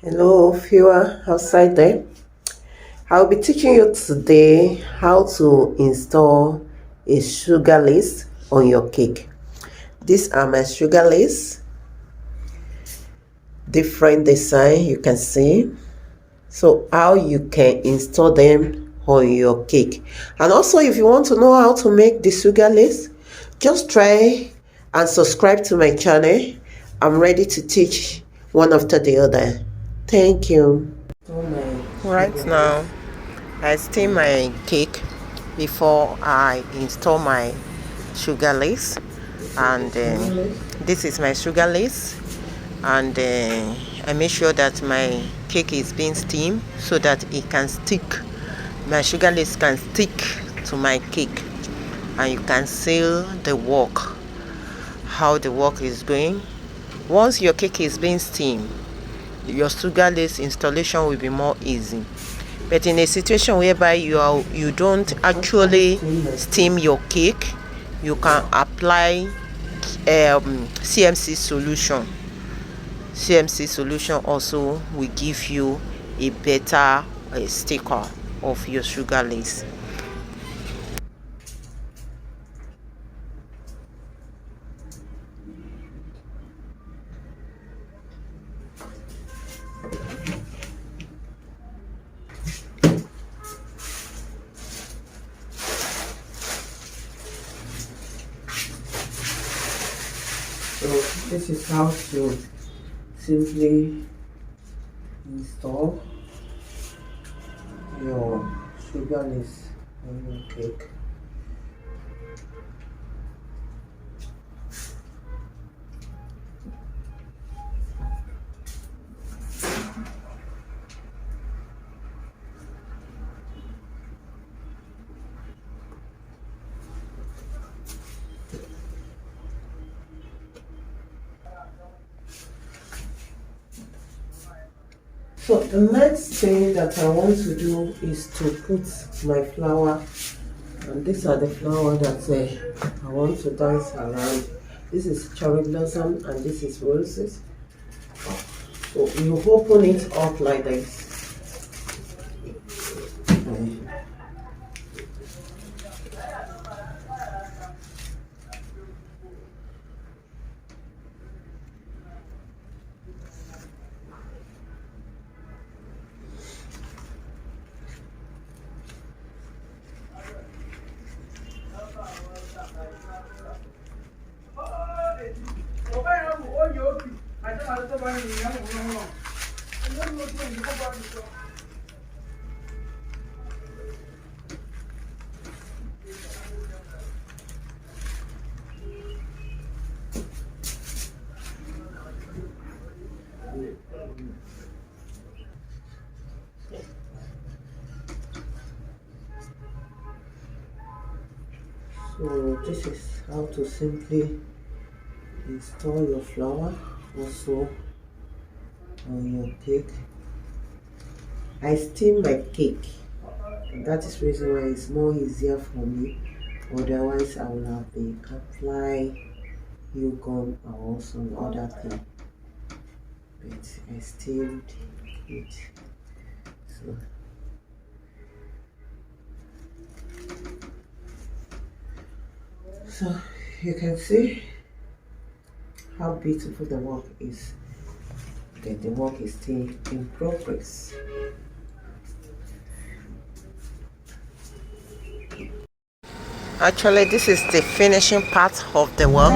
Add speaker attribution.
Speaker 1: Hello viewer outside there. I'll be teaching you today how to install a sugar lace on your cake. These are my sugar lace, different design you can see. So how you can install them on your cake. And also if you want to know how to make the sugar lace, just try and subscribe to my channel. I'm ready to teach one after the other. Thank you. Right now, I steam my cake before I install my sugar lace, and this is my sugar lace, and I make sure that my cake is being steamed so that it can stick. My sugar lace can stick to my cake, and you can see the work, how the work is going. Once your cake is being steamed, your sugar lace installation will be more easy. But in a situation whereby you don't actually steam your cake, you can apply CMC solution. CMC solution also will give you a better sticker of your sugar lace. So this is how to simply install your sugar lace on your cake. So the next thing that I want to do is to put my flower, and these are the flower that I want to dance around. This is cherry blossom and this is roses. So you open it up like this. So this is how to simply install your flower also on your cake. I steam my cake, and that is the reason why it's more easier for me. Otherwise I will have been apply gum or some other thing, but I steamed it. So you can see how beautiful the work is. The work is still in progress. Actually, this is the finishing part of the work.